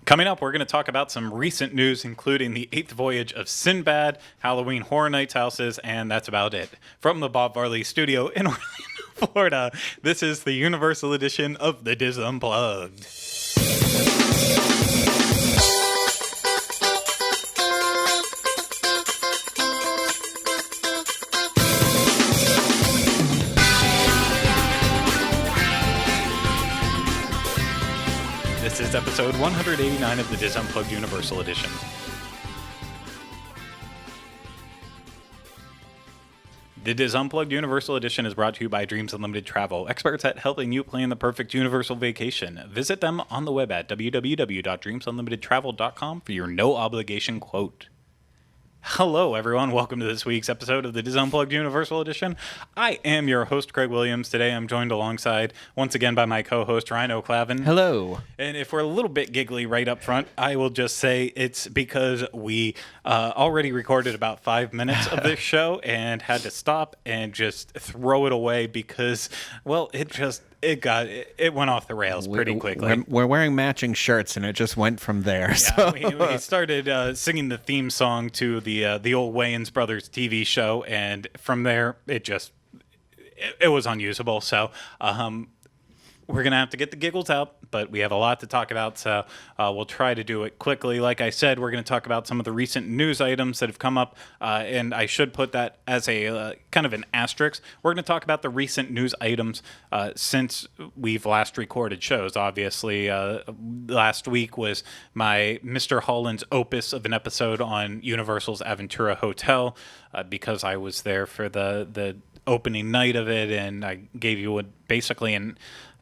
Coming up, we're going to talk about some recent news, including the Eighth Voyage of Sindbad, Halloween Horror Nights houses, and that's about it. From the Bob Varley studio in Orlando, Florida, this is the Universal edition of The Diz Unplugged. This is episode 189 of the Diz Unplugged Universal Edition. The Diz Unplugged Universal Edition is brought to you by Dreams Unlimited Travel, experts at helping you plan the perfect universal vacation. Visit them on the web at www.dreamsunlimitedtravel.com for your no-obligation quote. Hello, everyone. Welcome to this week's episode of the Diz Unplugged Universal Edition. I am your host, Craig Williams. Today, I'm joined alongside, once again, by my co-host, Ryno Clavin. Hello. And if we're a little bit giggly right up front, I will just say it's because we already recorded about 5 minutes of this show and had to stop and just throw it away because, well, it went off the rails pretty quickly. We're wearing matching shirts, and it just went from there. Yeah, so. we started singing the theme song to the old Wayans Brothers TV show, and from there, it was unusable. So we're going to have to get the giggles out, but we have a lot to talk about, so we'll try to do it quickly. Like I said, we're going to talk about some of the recent news items that have come up, and I should put that as a kind of an asterisk. We're going to talk about the recent news items since we've last recorded shows. Obviously, last week was my Mr. Holland's opus of an episode on Universal's Aventura Hotel, because I was there for the opening night of it, and I gave you basically an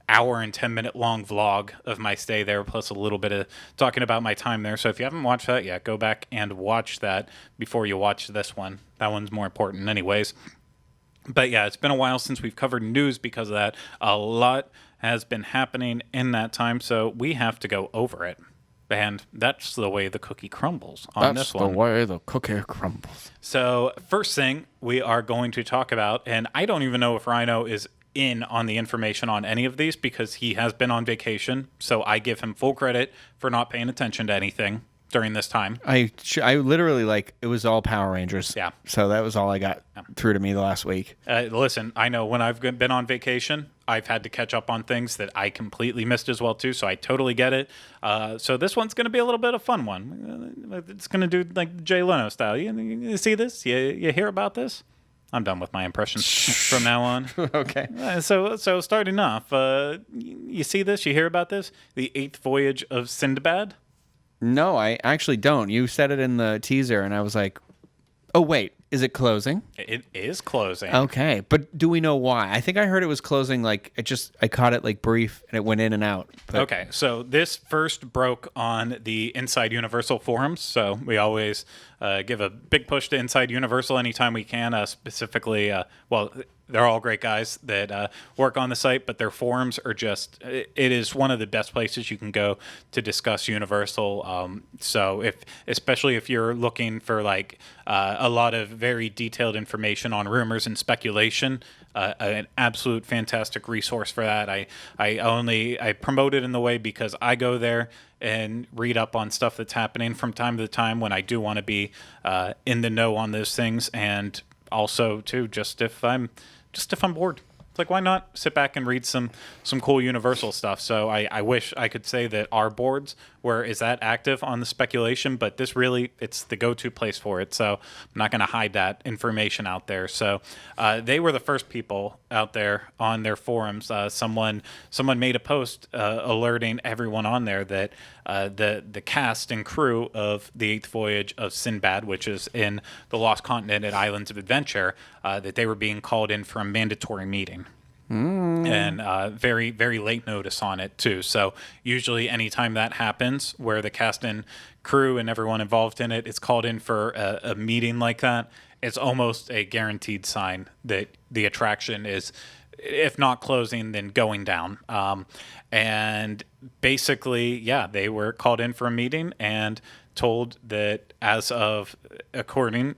hour and 10-minute long vlog of my stay there, plus a little bit of talking about my time there. So if you haven't watched that yet, go back and watch that before you watch this one. That one's more important anyways. But yeah, it's been a while since we've covered news because of that. A lot has been happening in that time, so we have to go over it. And that's the way the cookie crumbles on this one. That's the way the cookie crumbles. So first thing we are going to talk about, and I don't even know if Ryno is in on the information on any of these because he has been on vacation, so I give him full credit for not paying attention to anything during this time. I literally, it was all Power Rangers. Yeah. So that was all I got through to me the last week. Listen, I know when I've been on vacation, I've had to catch up on things that I completely missed as well, too, so I totally get it. So this one's going to be a little bit of a fun one. It's going to do like Jay Leno style. You see this? You hear about this? I'm done with my impressions from now on. Okay. So starting off, you see this? You hear about this? The Eighth Voyage of Sindbad? No, I actually don't. You said it in the teaser, and I was like, oh, wait, is it closing? It is closing. Okay, but do we know why? I think I heard it was closing, I caught it brief, and it went in and out. But... Okay, so this first broke on the Inside Universal forums, so we always give a big push to Inside Universal anytime we can, specifically, they're all great guys that work on the site, but their forums are it is one of the best places you can go to discuss Universal. So especially if you're looking for a lot of very detailed information on rumors and speculation, an absolute fantastic resource for that. I promote it in the way because I go there and read up on stuff that's happening from time to time when I do want to be in the know on those things, and also too just if I'm bored. It's why not sit back and read some cool Universal stuff? So I wish I could say that our boards is that active on the speculation, but this really, it's the go-to place for it. So I'm not going to hide that information out there. So they were the first people out there on their forums. Someone made a post alerting everyone on there that the cast and crew of the Eighth Voyage of Sindbad, which is in the Lost Continent at Islands of Adventure, that they were being called in for a mandatory meeting. And very, very late notice on it, too. So usually anytime that happens where the cast and crew and everyone involved in it is called in for a meeting like that, it's almost a guaranteed sign that the attraction is, if not closing, then going down. And basically, yeah, they were called in for a meeting and told that according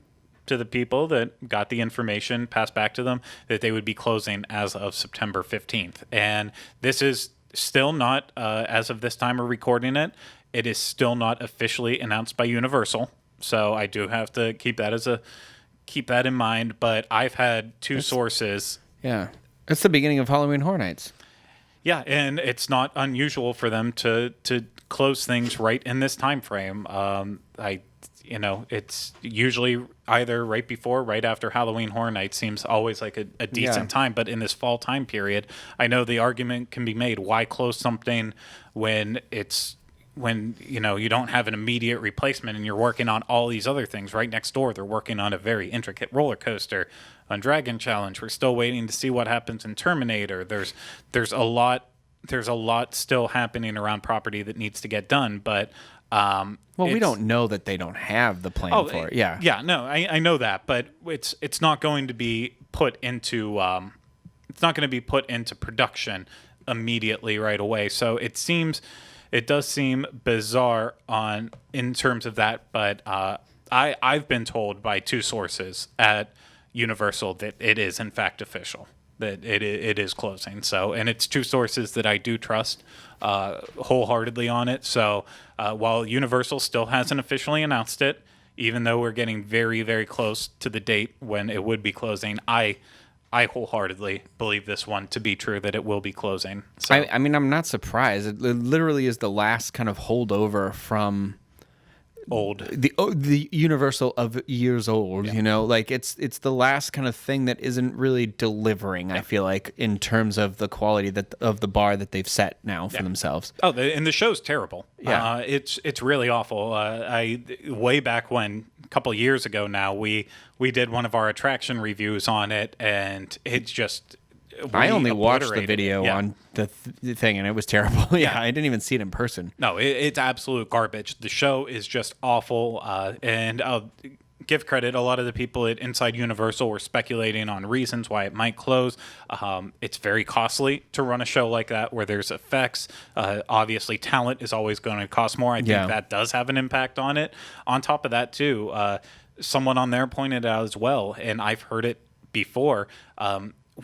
to the people that got the information passed back to them, that they would be closing as of September 15th. And this is still not, as of this time of recording it, it is still not officially announced by Universal. So I do have to keep that in mind. But I've had two sources. Yeah. It's the beginning of Halloween Horror Nights. Yeah, and it's not unusual for them to close things right in this time frame. It's usually either right before, right after Halloween Horror Nights seems always like a decent time. But in this fall time period, I know the argument can be made: why close something when you don't have an immediate replacement and you're working on all these other things right next door? They're working on a very intricate roller coaster on Dragon Challenge. We're still waiting to see what happens in Terminator. There's a lot still happening around property that needs to get done, but we don't know that they don't have the plan for it. Yeah, no, I know that, but it's not going to be put into production immediately right away. So it does seem bizarre in terms of that, but I've been told by two sources at Universal that it is in fact official, that it is closing. So, and it's two sources that I do trust wholeheartedly on it. So while Universal still hasn't officially announced it, even though we're getting very, very close to the date when it would be closing, I wholeheartedly believe this one to be true, that it will be closing. So. I mean, I'm not surprised. It literally is the last kind of holdover from the Universal of years old. Yeah. Like it's the last kind of thing that isn't really delivering. I feel like in terms of the quality of the bar that they've set now for themselves. Oh, and the show's terrible. Yeah, it's really awful. I way back when, a couple of years ago now, we did one of our attraction reviews on it, and it's just. I only watched the video on the thing, and it was terrible. I didn't even see it in person. No, it's absolute garbage. The show is just awful, and I'll give credit. A lot of the people at Inside Universal were speculating on reasons why it might close. It's very costly to run a show like that where there's effects. Obviously, talent is always going to cost more. I think that does have an impact on it. On top of that, too, someone on there pointed out as well, and I've heard it before,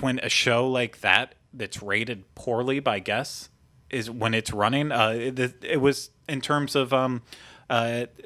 when a show like that's rated poorly by guests is when it's running. It was in terms of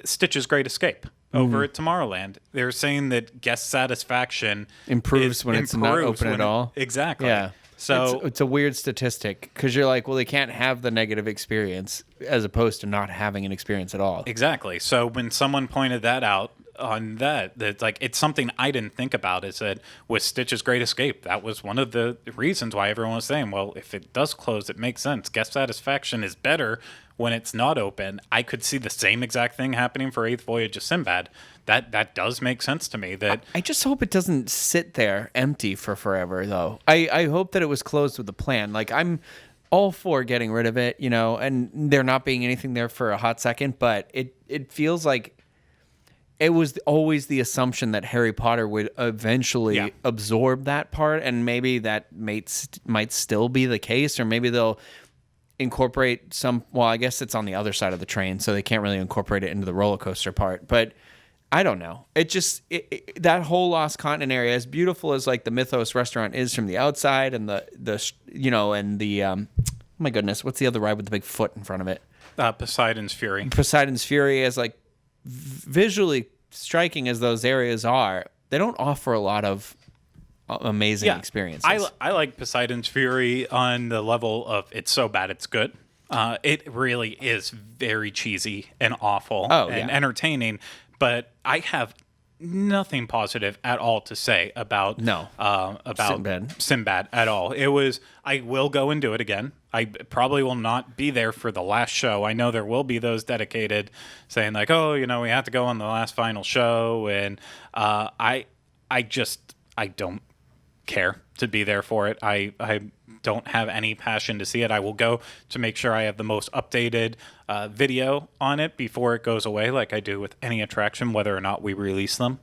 Stitch's Great Escape over at Tomorrowland. They're saying that guest satisfaction improves when it's not open at all. Exactly. Yeah. So it's a weird statistic because you're like, well, they can't have the negative experience as opposed to not having an experience at all. Exactly. So when someone pointed that out, on that's like, it's something I didn't think about, is that with Stitch's Great Escape, that was one of the reasons why everyone was saying, well, if it does close, it makes sense. Guest satisfaction is better when it's not open. I could see the same exact thing happening for Eighth Voyage of Sindbad. That does make sense to me. That I just hope it doesn't sit there empty for forever, though. I hope that it was closed with a plan. Like, I'm all for getting rid of it, and there not being anything there for a hot second, but it feels like it was always the assumption that Harry Potter would eventually absorb that part, and maybe that might still be the case, or maybe they'll incorporate some. Well, I guess it's on the other side of the train, so they can't really incorporate it into the roller coaster part. But I don't know. It just that whole Lost Continent area, as beautiful as like the Mythos restaurant is from the outside, and the my goodness, what's the other ride with the big foot in front of it? Poseidon's Fury. Poseidon's Fury is like visually striking as those areas are. They don't offer a lot of amazing experiences. I like Poseidon's Fury on the level of it's so bad it's good. It really is very cheesy and awful and entertaining, but I have nothing positive at all to say about Sinbad at all. It was, I will go and do it again. I probably will not be there for the last show. I know there will be those dedicated saying like, oh, we have to go on the last final show, and I don't care to be there for it. I don't have any passion to see it. I will go to make sure I have the most updated video on it before it goes away, like I do with any attraction, whether or not we release them.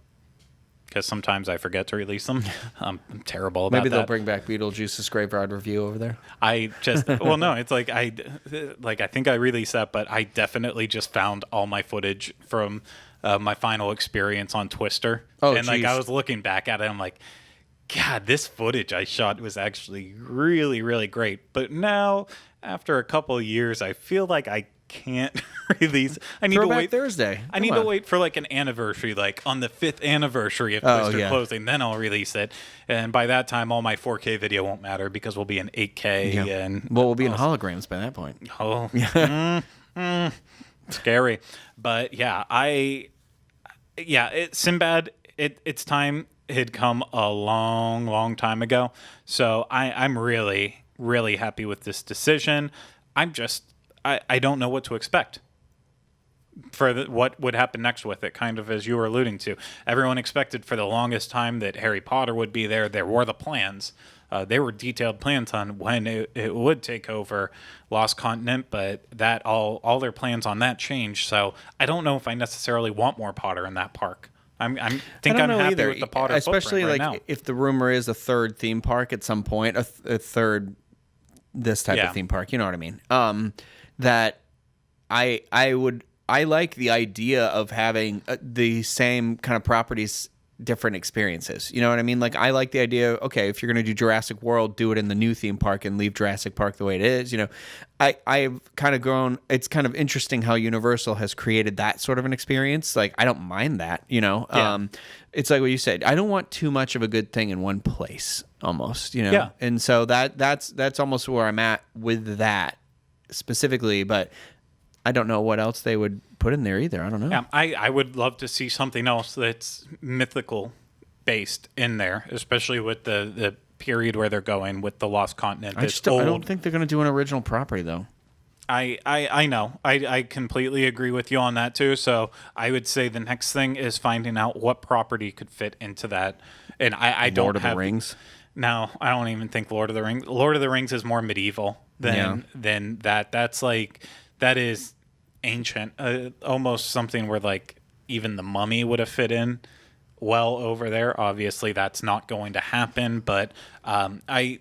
Because sometimes I forget to release them. I'm terrible about that. Maybe they'll bring back Beetlejuice's Graveyard review over there. It's like I think I released that, but I definitely just found all my footage from my final experience on Twister. Oh, and like I was looking back at it, I'm like, God, this footage I shot was actually really, really great. But now, after a couple of years, I feel like I can't release. I need to Throwback wait. Thursday. I need to wait for like an anniversary, like on the 5th anniversary of Twister closing. Then I'll release it, and by that time, all my 4K video won't matter because we'll be in 8K and we'll be in holograms by that point. Oh, scary. But yeah, Sinbad. Its time had come a long, long time ago. So I'm really, really happy with this decision. I don't know what to expect for what would happen next with it, kind of as you were alluding to. Everyone expected for the longest time that Harry Potter would be there. There were the plans. There were detailed plans on when it would take over Lost Continent, but that all their plans on that changed. So I don't know if I necessarily want more Potter in that park. I'm happy either. with the Potter especially footprint like right now. if the rumor is a third theme park at some point, a third this type of theme park. You know what I mean? That I like the idea of having the same kind of properties, different experiences. You know what I mean? Like I like the idea. Okay, if you're going to do Jurassic World, do it in the new theme park and leave Jurassic Park the way it is. You know, I've kind of grown. It's kind of interesting how Universal has created that sort of an experience. Like I don't mind that. You know, it's like what you said. I don't want too much of a good thing in one place. Almost. You know, and so that's almost where I'm at with that specifically, but I don't know what else they would put in there either. I don't know. Yeah, I would love to see something else that's mythical based in there, especially with the period where they're going with the Lost Continent. I don't think they're going to do an original property though. I know. I completely agree with you on that too. So I would say the next thing is finding out what property could fit into that. And I don't Lord of have the Rings. No, I don't even think Lord of the Rings. Lord of the Rings is more medieval than that. That is ancient, almost something where like even the Mummy would have fit in well over there. Obviously, that's not going to happen. But I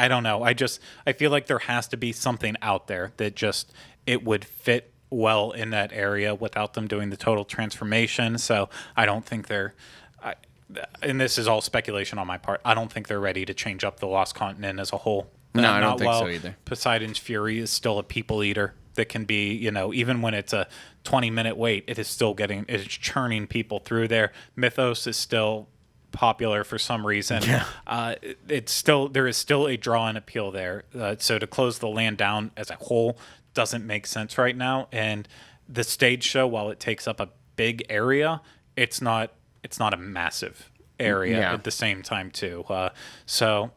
don't know. I feel like there has to be something out there that just it would fit well in that area without them doing the total transformation. So I don't think they're. And this is all speculation on my part. I don't think they're ready to change up the Lost Continent as a whole. No, I don't think so either. Poseidon's Fury is still a people eater that can be, even when it's a 20-minute wait, it is churning people through there. Mythos is still popular for some reason. Yeah. There is still a draw and appeal there. So to close the land down as a whole doesn't make sense right now. And the stage show, while it takes up a big area, it's not a massive area at the same time too. So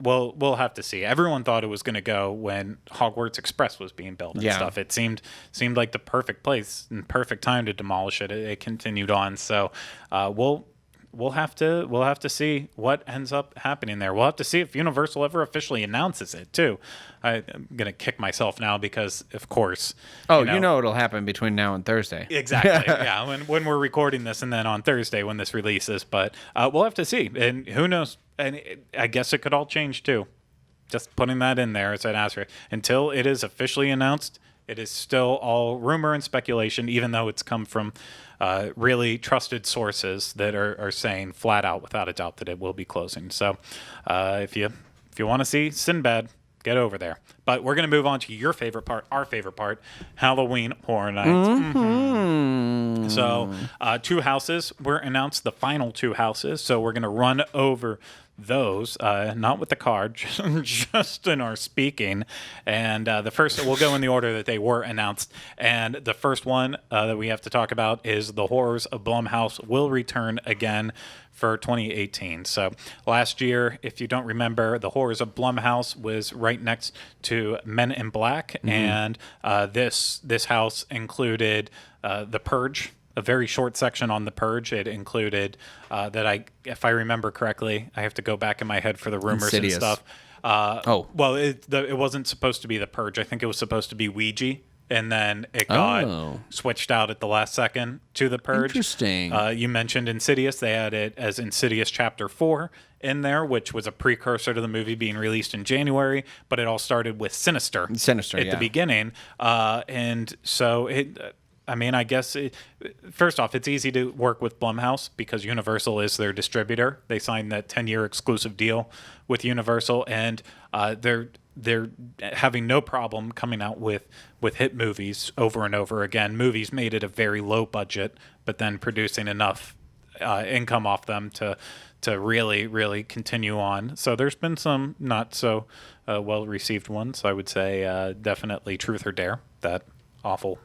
we'll have to see. Everyone thought it was going to go when Hogwarts Express was being built and stuff. It seemed like the perfect place and perfect time to demolish it. It continued on. So we'll have to see what ends up happening there. We'll have to see if Universal ever officially announces it too. I'm gonna kick myself now because, of course. Oh, it'll happen between now and Thursday. Exactly. Yeah, when we're recording this, and then on Thursday when this releases. But we'll have to see, and who knows? And I guess it could all change too. Just putting that in there as an asterisk. Until it is officially announced, it is still all rumor and speculation, even though it's come from really trusted sources that are saying flat out, without a doubt, that it will be closing. So if you want to see Sinbad, get over there. But we're going to move on to your favorite part, our favorite part, Halloween Horror Nights. Mm-hmm. So 2 houses were announced, the final 2 houses. So we're going to run over those, not with the card, just in our speaking. And the first, we'll go in the order that they were announced. And the first one that we have to talk about is The Horrors of Blumhouse will return again for 2018. So last year, if you don't remember, The Horrors of Blumhouse was right next to Men in Black. Mm-hmm. And this house included The Purge, a very short section on The Purge. It included if I remember correctly, I have to go back in my head for the rumors Insidious. and stuff. Well, it wasn't supposed to be The Purge. I think it was supposed to be Ouija, and then it got switched out at the last second to The Purge. Interesting. You mentioned Insidious. They had it as Insidious Chapter 4 in there, which was a precursor to the movie being released in January, but it all started with Sinister at the beginning. And so I guess, first off, it's easy to work with Blumhouse because Universal is their distributor. They signed that 10-year exclusive deal with Universal, and they're having no problem coming out with hit movies over and over again. Movies made at a very low budget, but then producing enough income off them to really continue on. So there's been some not so well received ones. I would say definitely Truth or Dare, that awful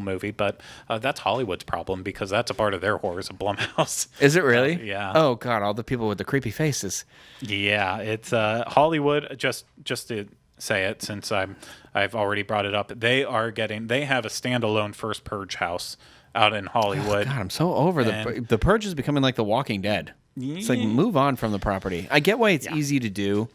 movie, but that's Hollywood's problem because that's a part of their horrors of Blumhouse. Is it really? Yeah. Oh God, all the people with the creepy faces. Yeah, it's Hollywood. Just to say it, since I've already brought it up, they have a standalone first Purge house out in Hollywood. God, I'm so over the Purge is becoming like The Walking Dead. It's like move on from the property. I get why it's easy to do,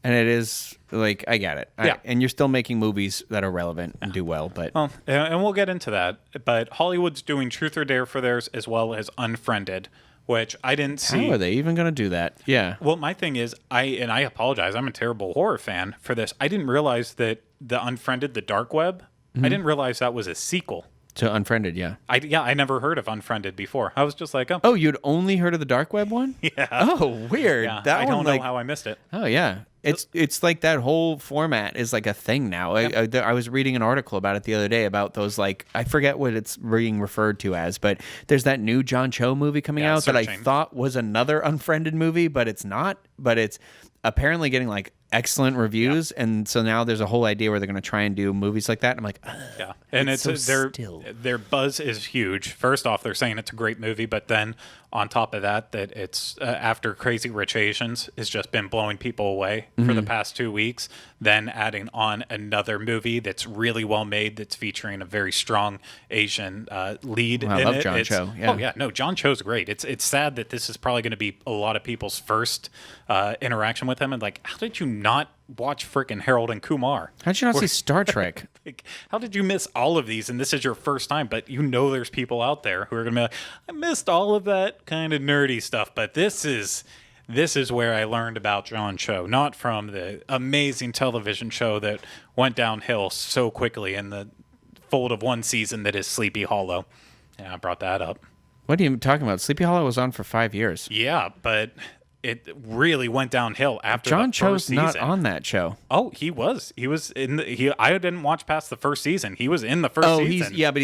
and it is like I get it. And you're still making movies that are relevant and do well, but and we'll get into that. But Hollywood's doing Truth or Dare for theirs as well as Unfriended, which I didn't see. How are they even going to do that? Yeah. Well, my thing is, I apologize. I'm a terrible horror fan for this. I didn't realize that the Unfriended, the Dark Web. I didn't realize that was a sequel to Unfriended. Yeah. I never heard of Unfriended before. I was just like, oh, you'd only heard of the Dark Web one? Yeah. Oh, weird. Yeah, that I one, don't know how I missed it. Oh yeah. It's like that whole format is like a thing now. I was reading an article about it the other day about those, like, I forget what it's being referred to as, but there's that new John Cho movie coming out that I thought was another Unfriended movie, but it's not. But it's apparently getting like excellent reviews, and so now there's a whole idea where they're going to try and do movies like that. And I'm like, yeah, and it's their buzz is huge. First off, they're saying it's a great movie, but then on top of that, that it's after Crazy Rich Asians has just been blowing people away for the past 2 weeks. Then adding on another movie that's really well made, that's featuring a very strong Asian lead. I love John Cho. Yeah. Oh yeah, no, John Cho's great. It's sad that this is probably going to be a lot of people's first interaction with him. And like, how did you not watch frickin' Harold and Kumar? How did you not see Star Trek? Like, how did you miss all of these? And this is your first time, but you know there's people out there who are going to be like, I missed all of that kind of nerdy stuff, but this is where I learned about John Cho, not from the amazing television show that went downhill so quickly in the fold of one season that is Sleepy Hollow. Yeah, I brought that up. What are you talking about? Sleepy Hollow was on for 5 years. Yeah, but it really went downhill after John the first season. Cho's not on that show. Oh, he was. He was in I didn't watch past the first season. He was in the first season. But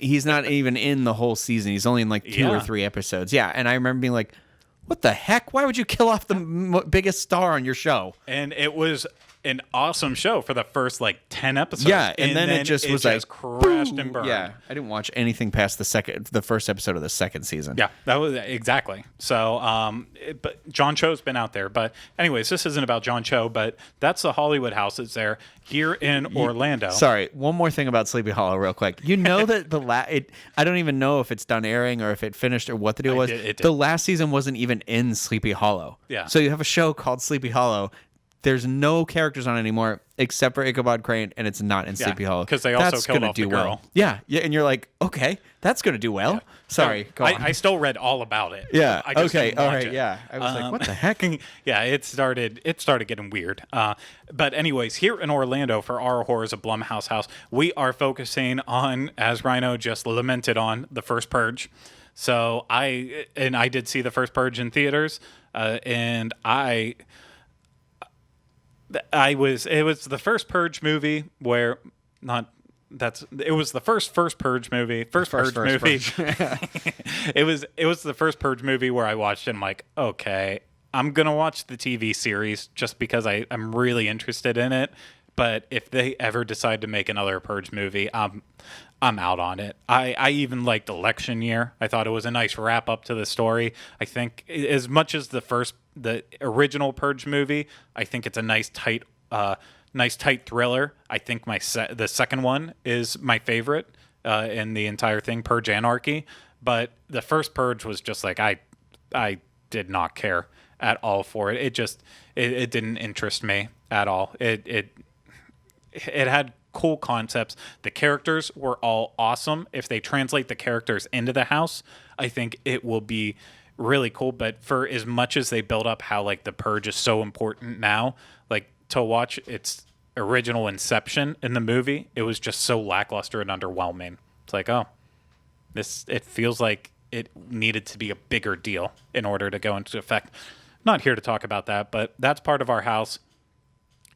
he's not even in the whole season. He's only in like 2 or 3 episodes. Yeah, and I remember being like, what the heck? Why would you kill off the biggest star on your show? And it was an awesome show for the first like 10 episodes. Yeah, and then it just was like crashed and burned. Yeah, I didn't watch anything past the first episode of the second season. Yeah, that was exactly. So, but John Cho's been out there. But anyways, this isn't about John Cho, but that's the Hollywood house that's there here in Orlando. Sorry, one more thing about Sleepy Hollow real quick. You know that I don't even know if it's done airing or if it finished or what the deal was. The last season wasn't even in Sleepy Hollow. Yeah. So you have a show called Sleepy Hollow. There's no characters on it anymore except for Ichabod Crane, and it's not in Sleepy Hollow. Because they also killed off the girl. Well. Yeah, and you're like, okay, that's going to do well. Yeah. Sorry, go on. I still read all about it. Yeah, I just okay, all right, it. yeah. I was like, what the heck? Yeah, it started getting weird. But anyways, here in Orlando for our Horrors of Blumhouse house, we are focusing on, as Ryno just lamented on, the first Purge. So I did see the first Purge in theaters, and it was the first Purge movie where it was the first Purge movie. It was the first Purge movie where I watched it and I'm like, okay, I'm going to watch the TV series just because I'm really interested in it. But if they ever decide to make another Purge movie, I'm out on it. I even liked Election Year. I thought it was a nice wrap up to the story. I think as much as the original Purge movie, I think it's a nice tight thriller. I think the second one is my favorite in the entire thing, Purge Anarchy. But the first Purge was just like I did not care at all for it. It didn't interest me at all. It had cool concepts. The characters were all awesome. If they translate the characters into the house, I think it will be really cool. But for as much as they build up how like the Purge is so important now, like to watch its original inception in the movie, it was just so lackluster and underwhelming. It's like, it feels like it needed to be a bigger deal in order to go into effect. Not here to talk about that, but that's part of our house.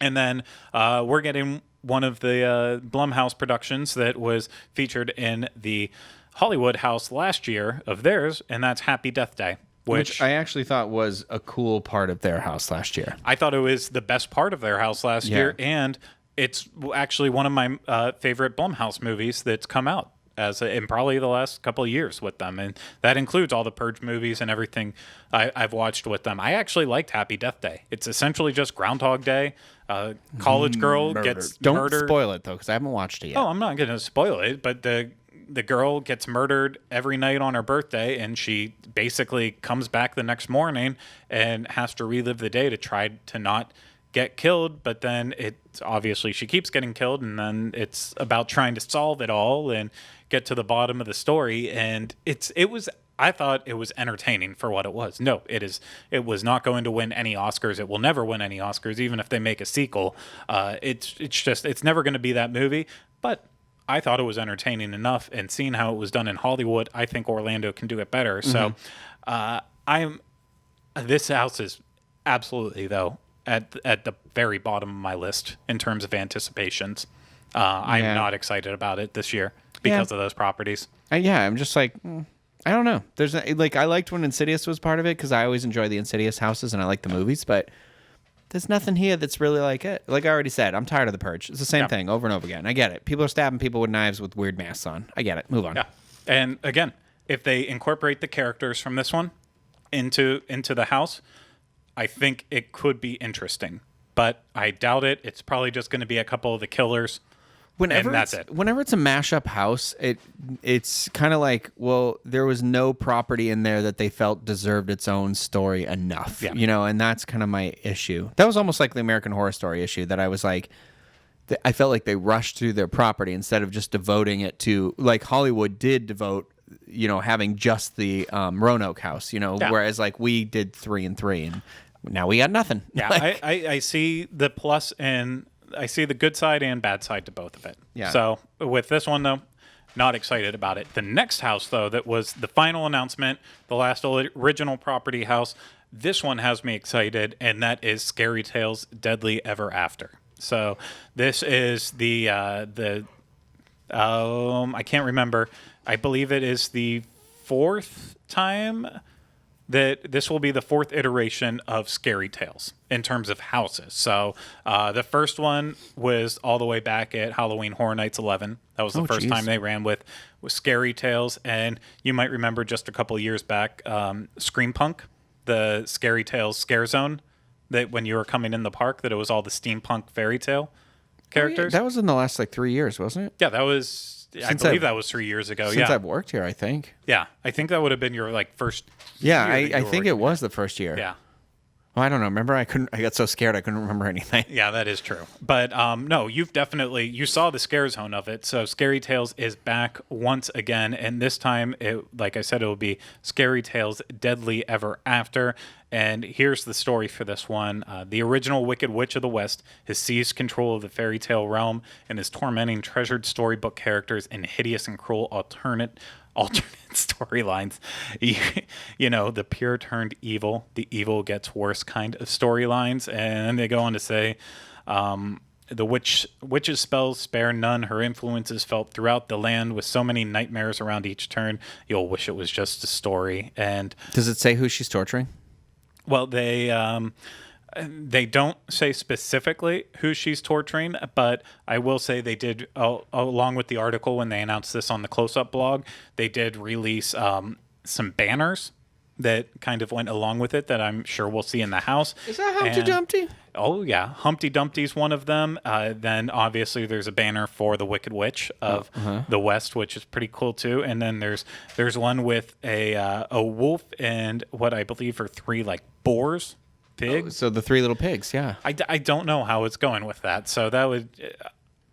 And then we're getting one of the Blumhouse productions that was featured in the Hollywood house last year of theirs, and that's Happy Death Day. Which I actually thought was a cool part of their house last year. I thought it was the best part of their house last year, and it's actually one of my favorite Blumhouse movies that's come out in probably the last couple of years with them, and that includes all the Purge movies and everything I've watched with them. I actually liked Happy Death Day. It's essentially just Groundhog Day. College girl gets murdered. Don't spoil it, though, because I haven't watched it yet. Oh, I'm not going to spoil it, but the girl gets murdered every night on her birthday, and she basically comes back the next morning and has to relive the day to try to not get killed. But then it's obviously she keeps getting killed, and then it's about trying to solve it all and get to the bottom of the story. And I thought it was entertaining for what it was. No, it was not going to win any Oscars. It will never win any Oscars, even if they make a sequel. It's never going to be that movie. But I thought it was entertaining enough, and seeing how it was done in Hollywood, I think Orlando can do it better. So, this house is absolutely, though, at the very bottom of my list in terms of anticipations. I'm not excited about it this year because of those properties. I'm just like, I don't know. I liked when Insidious was part of it because I always enjoy the Insidious houses and I like the movies, but there's nothing here that's really like it. Like I already said, I'm tired of The Purge. It's the same thing over and over again. I get it. People are stabbing people with knives with weird masks on. I get it. Move on. Yeah. And again, if they incorporate the characters from this one into the house, I think it could be interesting. But I doubt it. It's probably just going to be a couple of the killers. And that's it. Whenever it's a mashup house, it's kind of like, well, there was no property in there that they felt deserved its own story enough, and that's kind of my issue. That was almost like the American Horror Story issue that I was like, I felt like they rushed through their property instead of just devoting it to, like Hollywood did devote, having just the Roanoke house, whereas like we did 3 and 3 and now we got nothing. Yeah, I see the plus and I see the good side and bad side to both of it. Yeah. So with this one, though, not excited about it. The next house, though, that was the final announcement, the last original property house, this one has me excited, and that is ScaryTales Deadly Ever After. So this is I can't remember. I believe it is the 4th time that this will be the 4th iteration of ScaryTales in terms of houses. So the first one was all the way back at Halloween Horror Nights 11. That was the first time they ran with ScaryTales. And you might remember just a couple of years back, Scream Punk, the ScaryTales Scare Zone, that when you were coming in the park, that it was all the steampunk fairy tale characters. That was in the last 3 years, wasn't it? Yeah, that was... I believe that was 3 years ago. Since I've worked here, I think. Yeah, I think that would have been your first. Yeah, I think it was the first year. Yeah. Well, I don't know. Remember, I got so scared I couldn't remember anything. Yeah, that is true. But no, you saw the scare zone of it. So ScaryTales is back once again, and this time, like I said, it will be ScaryTales Deadly Ever After. And here's the story for this one. The original Wicked Witch of the West has seized control of the fairy tale realm and is tormenting treasured storybook characters in hideous and cruel alternate storylines. The pure turned evil, the evil gets worse kind of storylines. And they go on to say, the witch's spells spare none. Her influence is felt throughout the land with so many nightmares around each turn. You'll wish it was just a story. And does it say who she's torturing? Well, they don't say specifically who she's torturing, but I will say they did, along with the article when they announced this on the Close-Up blog, they did release some banners that kind of went along with it that I'm sure we'll see in the house. Is that Humpty Dumpty? Oh, yeah. Humpty Dumpty's one of them. Then, obviously, there's a banner for the Wicked Witch of the West, which is pretty cool, too. And then there's one with a wolf and what I believe are 3, boars, pigs. So the 3 little pigs, yeah. I don't know how it's going with that. So that would...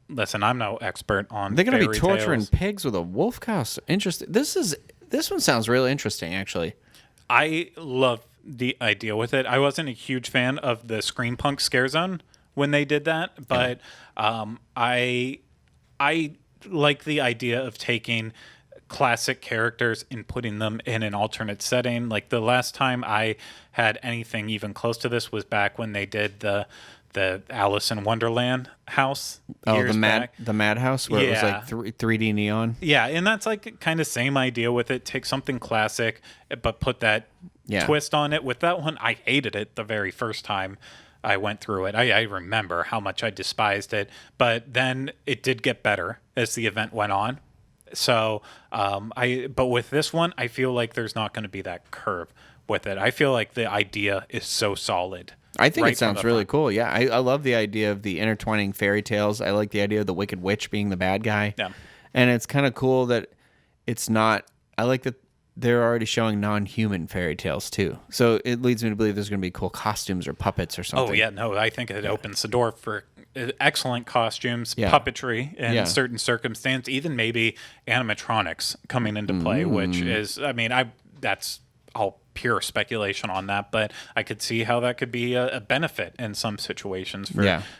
listen, I'm no expert on They're going to be torturing tales. pigs with a wolf costume. Interesting. This one sounds really interesting, actually. I love the idea with it. I wasn't a huge fan of the Scream Punk Scare Zone when they did that, but I like the idea of taking classic characters and putting them in an alternate setting. Like the last time I had anything even close to this was back when they did the the Alice in Wonderland house. Oh, years back. the Madhouse where it was Yeah. like 3D neon. Yeah, and that's like kind of same idea with it. Take something classic, but put that twist on it. With that one, I hated it the very first time I went through it. I remember how much I despised it, but then it did get better as the event went on. So, but with this one, I feel like there's not going to be that curve with it. I feel like the idea is so solid. I think right it sounds from the really front. cool. Yeah, I love the idea of the intertwining fairy tales. I like the idea of the Wicked Witch being the bad guy. Yeah. And it's kind of cool that it's not. I like that they're already showing non-human fairy tales too. So it leads me to believe there's going to be cool costumes or puppets or something. Oh yeah, no, I think it opens the door for excellent costumes, Yeah. puppetry in Yeah. certain circumstances, even maybe animatronics coming into play, which is, I mean, that's all pure speculation on that, but I could see how that could be a benefit in some situations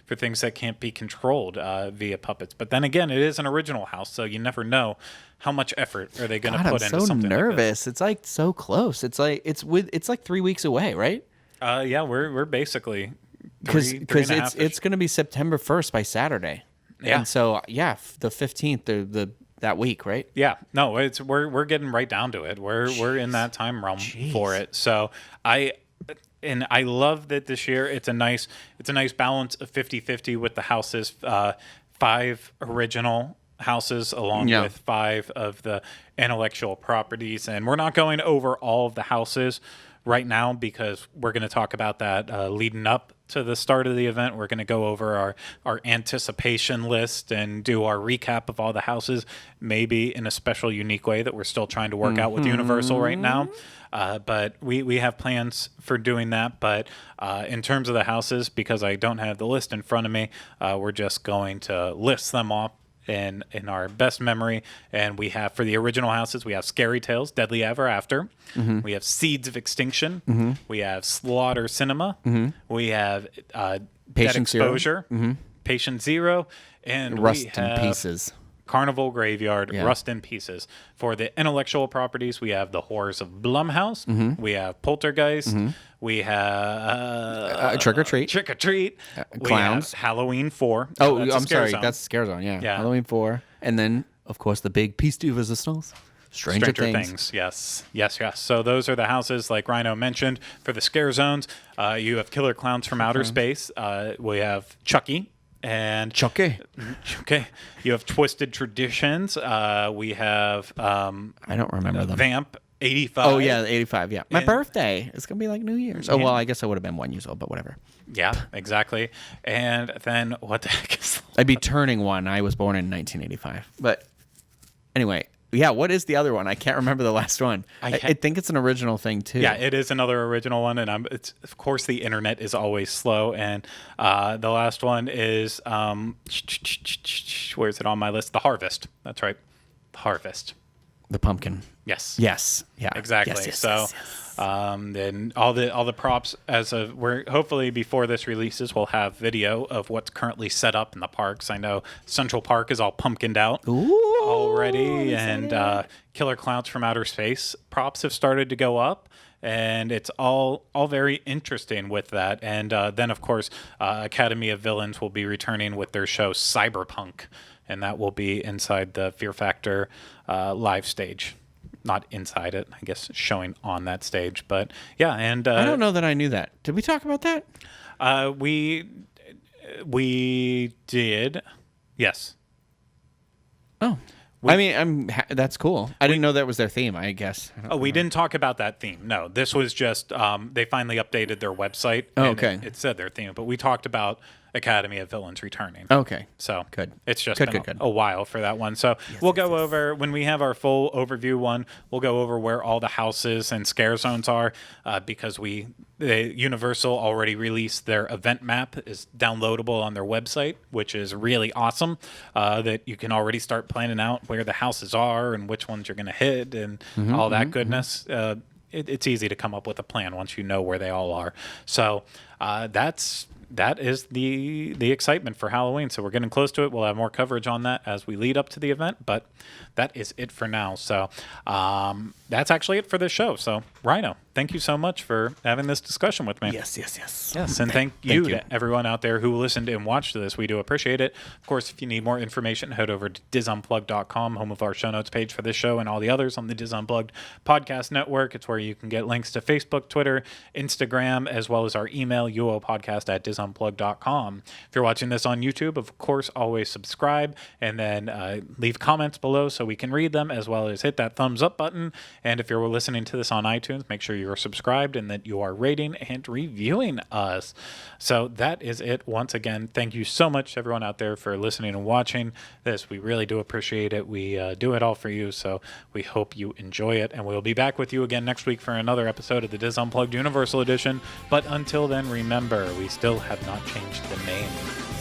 for things that can't be controlled via puppets. But then again, it is an original house, so you never know how much effort are they going to God, put I'm into so something nervous. It's like so close. It's like 3 weeks away, right? like this. Yeah, we're basically Because three and a half-ish. it's going to be September 1st by Saturday. Yeah. And so the 15th that week, right? Yeah, no, we're getting right down to it. We're in that time realm for it. So I love that this year it's a nice balance of 50-50 with the houses, 5 original houses along with 5 of the intellectual properties, and we're not going over all of the houses right now because we're going to talk about that leading up to the start of the event. We're going to go over our anticipation list and do our recap of all the houses, maybe in a special, unique way that we're still trying to work out with Universal right now. But we have plans for doing that. But in terms of the houses, because I don't have the list in front of me, we're just going to list them off in our best memory. And we have, for the original houses, we have ScaryTales, Deadly Ever After. We have Seeds of Extinction. We have Slaughter Cinema. We have Dead Patient Zero. Exposure, Patient Zero, and Rust we in have Pieces. Carnival Graveyard, Rust in Pieces. For the intellectual properties, we have The Horrors of Blumhouse. We have Poltergeist. We have Trick or Treat. Trick or Treat. We Clowns. have Halloween 4. Oh, That's a I'm scare sorry. zone. That's Scare Zone. Yeah. Yeah. Halloween 4. And then, of course, the big piece de resistance. Stranger Things. Yes. So those are the houses, like Ryno mentioned, for the scare zones. You have Killer Clowns from Outer Space. We have Chucky. And Chucky. okay, you have Twisted Traditions. We have I don't remember them. Vamp 85. Oh, yeah, 85, yeah. My And- birthday. It's going to be like New Year's. Oh, well, I guess I would have been 1 year old, but whatever. Yeah, exactly. And then what the heck is? I'd be turning 1. I was born in 1985. But anyway, yeah, what is the other one? I can't remember the last one. I think it's an original thing, too. Yeah, it is another original one, and it's of course the internet is always slow. And the last one is where is it on my list? The Harvest. That's right, The Harvest. The pumpkin. Yes. Yes. Yeah. Exactly. Yes, So, yes, yes. then all the props we're hopefully before this releases, we'll have video of what's currently set up in the parks. I know Central Park is all pumpkined out already, and Killer Clowns from Outer Space props have started to go up. And it's all very interesting with that. And then, of course, Academy of Villains will be returning with their show Cyberpunk, and that will be inside the Fear Factor live stage. Not inside it, I guess, showing on that stage. But yeah, and I don't know that I knew that. Did we talk about that? we did, yes. Oh. That's cool. I didn't know that was their theme, I guess. We didn't talk about that theme. No, this was just they finally updated their website. Oh, and okay. It said their theme, but we talked about Academy of Villains returning. Okay. So Good. It's just Good, been good. a while for that one. So we'll go over, when we have our full overview one, we'll go over where all the houses and scare zones are because Universal already released their event map is downloadable on their website, which is really awesome that you can already start planning out where the houses are and which ones you're going to hit and all that goodness. It's easy to come up with a plan once you know where they all are. So that is the excitement for Halloween. So we're getting close to it. We'll have more coverage on that as we lead up to the event, but that is it for now. So that's actually it for this show. So Ryno, thank you so much for having this discussion with me. Yes. Yes, and thank you you. to everyone out there who listened and watched this. We do appreciate it. Of course, if you need more information, head over to DizUnplugged.com, home of our show notes page for this show and all the others on the Diz Unplugged podcast network. It's where you can get links to Facebook, Twitter, Instagram, as well as our email, uopodcast@DizUnplugged.com. If you're watching this on YouTube, of course, always subscribe and then leave comments below so we can read them, as well as hit that thumbs up button. And if you're listening to this on iTunes, make sure you're subscribed and that you are rating and reviewing us. So that is it. Once again, thank you so much to everyone out there for listening and watching this. We really do appreciate it. We do it all for you, so we hope you enjoy it. And we'll be back with you again next week for another episode of the Diz Unplugged Universal Edition. But until then, remember, we still have not changed the name.